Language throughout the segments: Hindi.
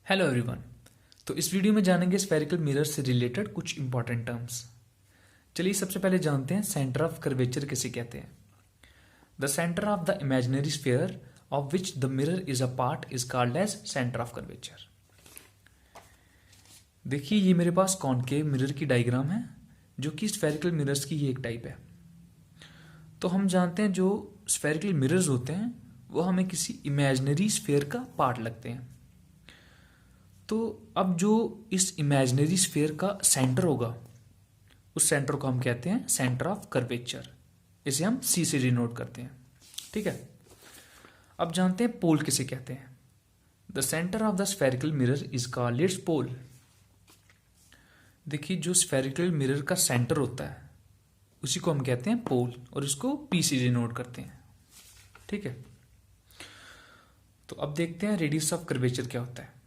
Hello everyone. तो इस वीडियो में जानेंगे स्फेरिकल मिरर से रिलेटेड कुछ इंपॉर्टेंट टर्म्स। चलिए सबसे पहले जानते हैं सेंटर ऑफ कर्वेचर किसे कहते हैं। The centre of the imaginary sphere of which the mirror is a part is called as centre of curvature. देखिए ये मेरे पास कॉनकेव मिरर की डायग्राम है जो कि स्फेरिकल मिरर्स की ये एक टाइप है। तो हम जानते हैं जो स्फेरिकल मिरर्स होते हैं वो हमें किसी इमेजिनरी स्फीयर का पार्ट लगते हैं। तो अब जो इस इमेजिनरी स्फीयर का सेंटर होगा उस सेंटर को हम कहते हैं सेंटर ऑफ कर्वेचर। इसे हम सी से डिनोट करते हैं। ठीक है, अब जानते हैं पोल किसे कहते हैं। The centre of the spherical mirror is called its pole. देखिए जो स्फेरिकल मिरर का सेंटर होता है उसी को हम कहते हैं पोल और इसको पी से डिनोट करते हैं। ठीक है, तो अब देखते हैं रेडियस ऑफ कर्वेचर क्या होता है।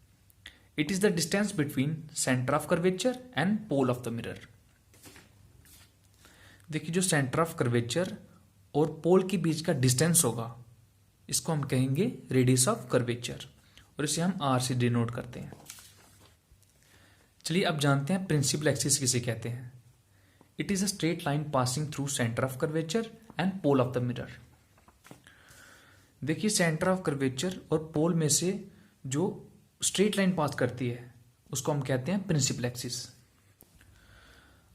It is the distance between center of curvature and pole of the mirror। देखिए जो सेंटर ऑफ कर्वेचर और पोल के बीच का डिस्टेंस होगा इसको हम कहेंगे रेडियस ऑफ कर्वेचर और इसे हम आर से डिनोट करते हैं। चलिए अब जानते हैं प्रिंसिपल एक्सिस किसे कहते हैं। It is a straight line passing through centre of curvature and pole of the mirror. देखिए सेंटर ऑफ कर्वेचर और पोल में से जो स्ट्रेट लाइन पास करती है उसको हम कहते हैं प्रिंसिपल एक्सिस।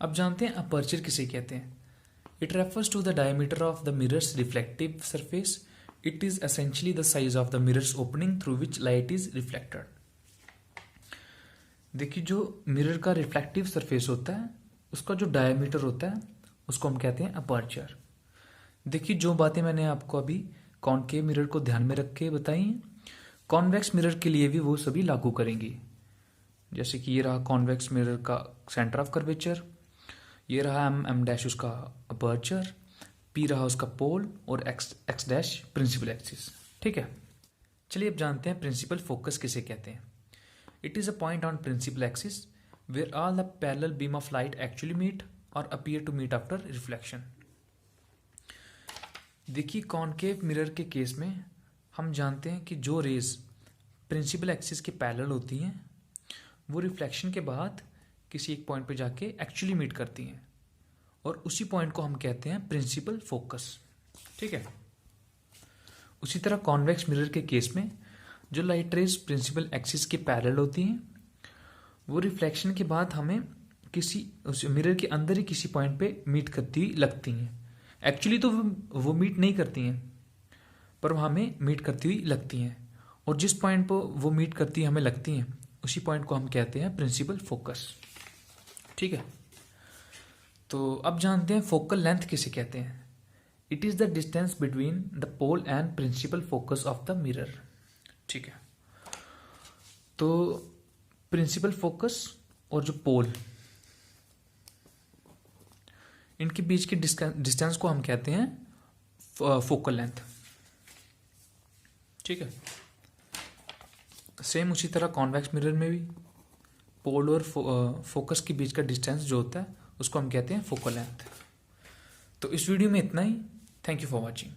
अब जानते हैं अपर्चर किसे कहते हैं। It refers to the diameter of the mirror's reflective surface. It is essentially the size of the mirror's opening through which light is reflected. देखिए जो मिरर का रिफ्लेक्टिव सरफेस होता है उसका जो डायमीटर होता है उसको हम कहते हैं अपर्चर। देखिए जो बातें मैंने आपको अभी कॉनकेव मिरर को ध्यान में रख के बताई कॉन्वेक्स मिरर के लिए भी वो सभी लागू करेंगी। जैसे कि ये रहा कॉन्वेक्स मिरर का सेंटर ऑफ कर्वेचर, ये रहा एम डैश उसका अपर्चर, पी रहा उसका पोल और एक्स डैश प्रिंसिपल एक्सिस। ठीक है, चलिए अब जानते हैं प्रिंसिपल फोकस किसे कहते हैं। It is a point on principal axis where all the parallel beam of light actually meet और appear to meet after reflection. देखिए कॉनकेव मिरर के केस में हम जानते हैं कि जो रेज प्रिंसिपल एक्सिस के पैरेलल होती हैं वो रिफ्लेक्शन के बाद किसी एक पॉइंट पे जाके एक्चुअली मीट करती हैं और उसी पॉइंट को हम कहते हैं प्रिंसिपल फोकस। ठीक है, उसी तरह कॉन्वेक्स मिरर के केस में जो लाइट रेज प्रिंसिपल एक्सिस के पैरेलल होती हैं वो रिफ्लेक्शन के बाद हमें किसी उस मिरर के अंदर ही किसी पॉइंट पे मीट करती हुई लगती हैं। एक्चुअली तो वो मीट नहीं करती हैं पर वो हमें मीट करती हुई लगती हैं और जिस पॉइंट पर वो मीट करती हमें लगती हैं उसी पॉइंट को हम कहते हैं प्रिंसिपल फोकस। ठीक है, तो अब जानते हैं फोकल लेंथ किसे कहते हैं। It is the distance between the pole and principal focus of the mirror. ठीक है, तो प्रिंसिपल फोकस और जो पोल इनके बीच की डिस्टेंस को हम कहते हैं फोकल लेंथ। ठीक है, सेम उसी तरह कॉन्वेक्स मिरर में भी पोल और फोकस के बीच का डिस्टेंस जो होता है उसको हम कहते हैं फोकल लेंथ। तो इस वीडियो में इतना ही। Thank you for watching.